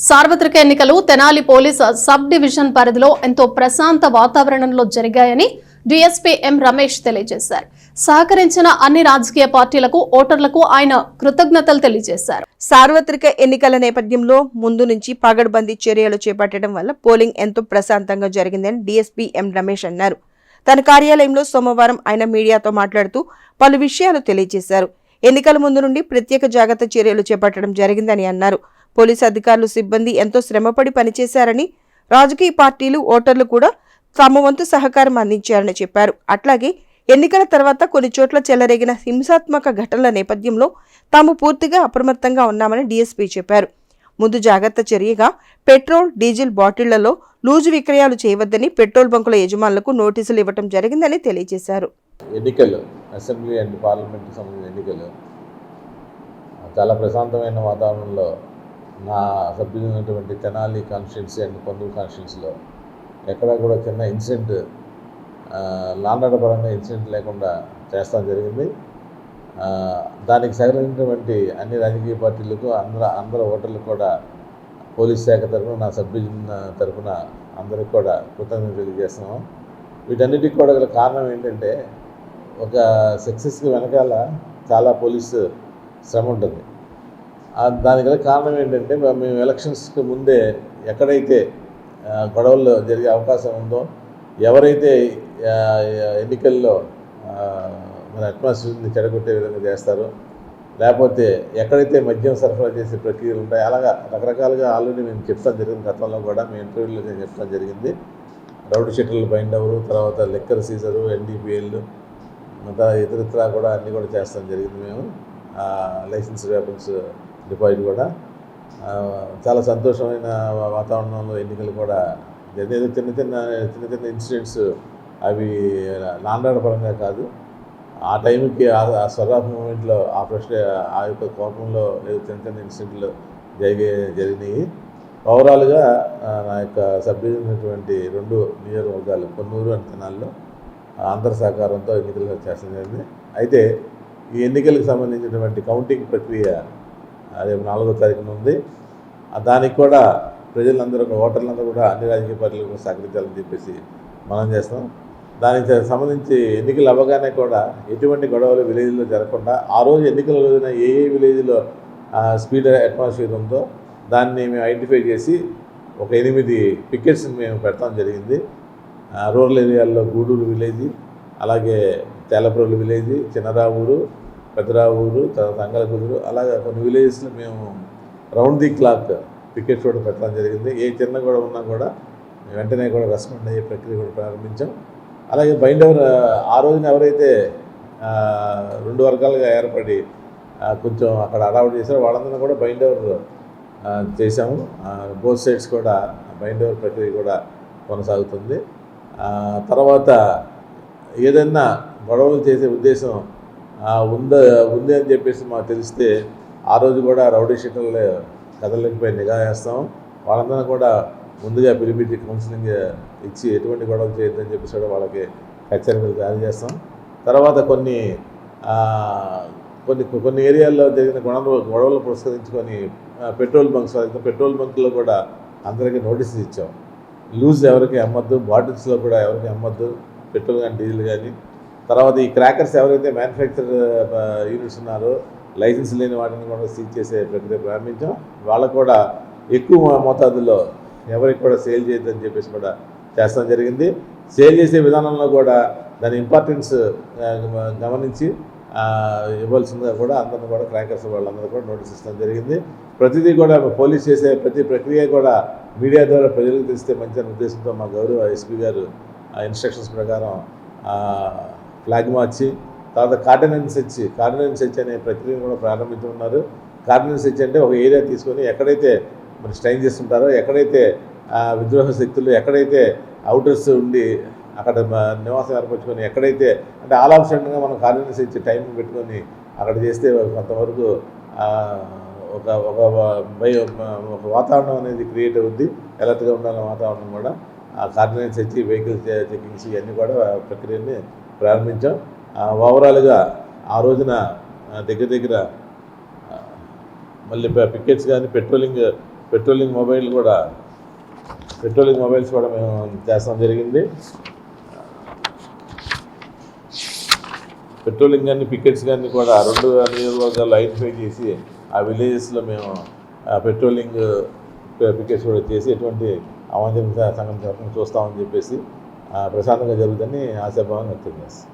సార్వత్రిక ఎన్నికలు Tenali police sub division పరిధిలో ఎంతో ప్రశాంత వాతావరణంలో జరిగాయని డీఎస్పీ ఎం రమేష్ తెలియజేశారు. సహకరించిన అన్ని రాజకీయ పార్టీలకు, ఓటర్లకు ఆయన కృతజ్ఞతలు తెలియజేశారు. సార్వత్రిక ఎన్నికల నేపథ్యంలో ముందు నుంచి పగడ్బందీ చర్యలు చేపట్టడం వల్ల పోలింగ్ ఎంతో ప్రశాంతంగా జరిగిందని డీఎస్పీ ఎం రమేష్ అన్నారు. తన కార్యాలయంలో సోమవారం ఆయన మీడియాతో మాట్లాడుతూ పలు విషయాలు తెలియజేశారు. ఎన్నికల ముందు నుండి ప్రత్యేక జాగ్రత్త చర్యలు చేపట్టడం జరిగిందని అన్నారు. పోలీసు అధికారులు, సిబ్బంది ఎంతో శ్రమపడి పనిచేశారని, రాజకీయ పార్టీలు, ఓటర్లు కూడా తమ వంతు సహకారం అందించారని చెప్పారు. అట్లాగే ఎన్నికల తర్వాత కొన్ని చోట్ల చెలరేగిన హింసాత్మక ఘటనల నేపథ్యంలో తాము పూర్తిగా అప్రమత్తంగా ఉన్నామని డీఎస్పీ చెప్పారు. ముందు జాగ్రత్త చర్యగా పెట్రోల్, డీజిల్ బాటిళ్లలో లూజు విక్రయాలు చేయవద్దని పెట్రోల్ బంకుల యజమానులకు నోటీసులు ఇవ్వడం జరిగిందని తెలియజేశారు. ఎన్నికలు, అసెంబ్లీ అండ్ పార్లమెంట్కి సంబంధించిన ఎన్నికలు చాలా ప్రశాంతమైన వాతావరణంలో నా సభ్యులైనటువంటి తెనాలి కాన్స్టిట్యున్సీ అండ్ పొన్నూరు కాన్స్టిట్యున్సీలో ఎక్కడా కూడా చిన్న ఇన్సిడెంట్, లాండ్ పరంగా ఇన్సిడెంట్ లేకుండా చేస్తాం జరిగింది. దానికి సహకరించినటువంటి అన్ని రాజకీయ పార్టీలకు, అందరు ఓటర్లకు కూడా పోలీస్ శాఖ తరఫున, నా సభ్యుల తరఫున అందరికి కూడా కృతజ్ఞతలు తెలియజేస్తున్నాం. వీటన్నిటికి కూడా గల కారణం ఏంటంటే, ఒక సక్సెస్కి వెనకాల చాలా పోలీసు శ్రమ ఉంటుంది. దానికి గల కారణం ఏంటంటే, మేము ఎలక్షన్స్కి ముందే ఎక్కడైతే గొడవలు జరిగే అవకాశం ఉందో, ఎవరైతే ఎన్నికల్లో మన అట్మాస్ఫియర్ని చెడగొట్టే విధంగా చేస్తారో, లేకపోతే ఎక్కడైతే మద్యం సరఫరా చేసే ప్రక్రియలు ఉంటాయో, అలాగా రకరకాలుగా ఆల్రెడీ మేము చెప్తాను జరిగింది. గతంలో కూడా మేము ఇంటర్వ్యూలో నేను చెప్తాను జరిగింది. రౌడీ షీటర్లు బైండ్ అవరు, తర్వాత లిక్కర్ సీజరు, ఎన్డీపీఎల్, ఇతరత్ర కూడా అన్నీ కూడా చేస్తాం జరిగింది. మేము లైసెన్స్ వెపన్స్ డిపాజిట్ కూడా చాలా సంతోషమైన వాతావరణంలో ఎన్నికలు కూడా జరిగేది. చిన్న చిన్న ఇన్సిడెంట్స్, అవి లాండ్ ఆర్డర్ పరంగా కాదు, ఆ టైంకి ఆ స్వరాఫ్ మూమెంట్లో, ఆ యొక్క కోపంలో చిన్న ఇన్సిడెంట్లు జరిగినాయి. ఓవరాల్గా నా యొక్క సభ్యులైనటువంటి 2 నియోజకవర్గాలు పొన్నూరు అండ్ తెనాలిలో అందరి సహకారంతో ఎన్నికలు చేస్తడం జరిగింది. అయితే ఈ ఎన్నికలకు సంబంధించినటువంటి కౌంటింగ్ ప్రక్రియ రేపు 4వ తారీఖున ఉంది. దానికి కూడా ప్రజలందరూ, ఓటర్లందరూ కూడా అన్ని రాజకీయ పార్టీలకు సహకరించాలని చెప్పేసి మనం చేస్తాం. దానికి సంబంధించి ఎన్నికలు అవ్వగానే కూడా ఎటువంటి గొడవలు విలేజ్లో జరగకుండా, ఆ రోజు ఎన్నికల రోజున ఏ విలేజ్లో స్పీడ్ అట్మాస్ఫియర్ ఉందో దాన్ని మేము ఐడెంటిఫై చేసి ఒక 8 పికెట్స్ని మేము పెడతాం జరిగింది. రూరల్ ఏరియాల్లో గూడూరు విలేజ్, అలాగే తేలప్రోలు విలేజ్, చిన్నరావూరు, పెద్దరావూరు, తర్వాత అంగళకుదురు, అలాగే కొన్ని విలేజెస్లో మేము రౌండ్ ది క్లాక్ పికెట్స్ కూడా పెట్టడం జరిగింది. ఏ చిన్న గొడవ ఉన్నా కూడా వెంటనే కూడా రెస్పాండ్ అయ్యే ప్రక్రియ కూడా ప్రారంభించాం. అలాగే బైండ్ ఓవర్, ఆ రోజున ఎవరైతే 2 వర్గాలుగా ఏర్పడి కొంచెం అక్కడ అడావుట్ చేశారో వాళ్ళందరినీ కూడా బైండ్ ఓవర్ చేశాము. బోత్ సైడ్స్ కూడా బైండ్ ఓవర్ ప్రక్రియ కూడా కొనసాగుతుంది. తర్వాత ఏదైనా గొడవలు చేసే ఉద్దేశం ఉంది అని చెప్పేసి మాకు తెలిస్తే ఆ రోజు కూడా రౌడీ షీటర్ల కథలపై నిఘా వేస్తాం. వాళ్ళందరూ కూడా ముందుగా పిలిపించి కౌన్సిలింగ్ ఇచ్చి ఎటువంటి గొడవలు చేయొద్దని చెప్పేసి కూడా వాళ్ళకి హెచ్చరికలు జారీ చేస్తాం. తర్వాత కొన్ని ఏరియాల్లో జరిగిన గొడవలు పురస్కరించుకొని పెట్రోల్ బంక్లో కూడా అందరికీ నోటీసులు ఇచ్చాం. లూజ్ ఎవరికి అమ్మద్దు, బాటిల్స్లో కూడా ఎవరికి అమ్మద్దు, పెట్రోల్ కానీ డీజిల్ కానీ. తర్వాత ఈ క్రాకర్స్ ఎవరైతే మ్యానుఫ్యాక్చర్ యూనిట్స్ ఉన్నారో లైసెన్స్ లేని వాటిని కూడా సీజ్ చేసే ప్రక్రియ ప్రారంభించాం. వాళ్ళకు కూడా ఎక్కువ మోతాదులో ఎవరికి కూడా సేల్ చేయొద్దని చెప్పేసి కూడా చేస్తాం జరిగింది. సేల్ చేసే విధానంలో కూడా దాని ఇంపార్టెన్స్ గమనించి ఇవ్వాల్సిందిగా కూడా అందరిని కూడా క్రాకర్స్ వాళ్ళందరూ కూడా నోటీస్ ఇస్తాం జరిగింది. ప్రతిదీ కూడా పోలీస్ చేసే ప్రతి ప్రక్రియ కూడా మీడియా ద్వారా ప్రజలకు తెలిస్తే మంచి ఉద్దేశంతో మా గౌరవ ఎస్పీ గారు ఇన్స్ట్రక్షన్స్ ప్రకారం ఫ్లాగ్ మార్చి, తర్వాత కార్డినెన్స్ సెర్చ్ అనే ప్రక్రియను కూడా ప్రారంభించుకున్నారు. కార్డినెన్స్ సెర్చ్ అంటే ఒక ఏరియా తీసుకొని ఎక్కడైతే మరి స్ట్రైన్ చేస్తుంటారో, ఎక్కడైతే విద్రోహ శక్తులు, ఎక్కడైతే అవుటర్స్ ఉండి అక్కడ నివాసం ఏర్పరచుకొని, ఎక్కడైతే అంటే ఆల్ ఆప్షన్గా మనం కార్డినెన్స్ సెర్చ్ టైం పెట్టుకొని అక్కడ చేస్తే కొంతవరకు ఒక వాతావరణం అనేది క్రియేట్ అవుద్ది. ఎలర్ట్గా ఉండాలన్న వాతావరణం కూడా కార్డినెన్స్ సెర్చ్, వెహికల్ చెకింగ్స్ ఇవన్నీ కూడా ప్రక్రియని ప్రారంభించాం. ఓవరాల్గా ఆ రోజున దగ్గర మళ్ళీ పికెట్స్ కానీ పెట్రోలింగ్ పెట్రోలింగ్ మొబైల్స్ కూడా మేము చేస్తాం జరిగింది. పెట్రోలింగ్ కానీ పికెట్స్ కానీ కూడా 2 నియోజకవర్గాల్లో ఐడెంటిఫై చేసి ఆ విలేజెస్లో మేము పెట్రోలింగ్ పికెట్స్ కూడా చేసి ఎటువంటి అవాంఛనీయ సంఘటన చూస్తామని చెప్పేసి ప్రశాంతంగా జరుగుతుందని ఆశాభావం వ్యక్తం చేస్తాం.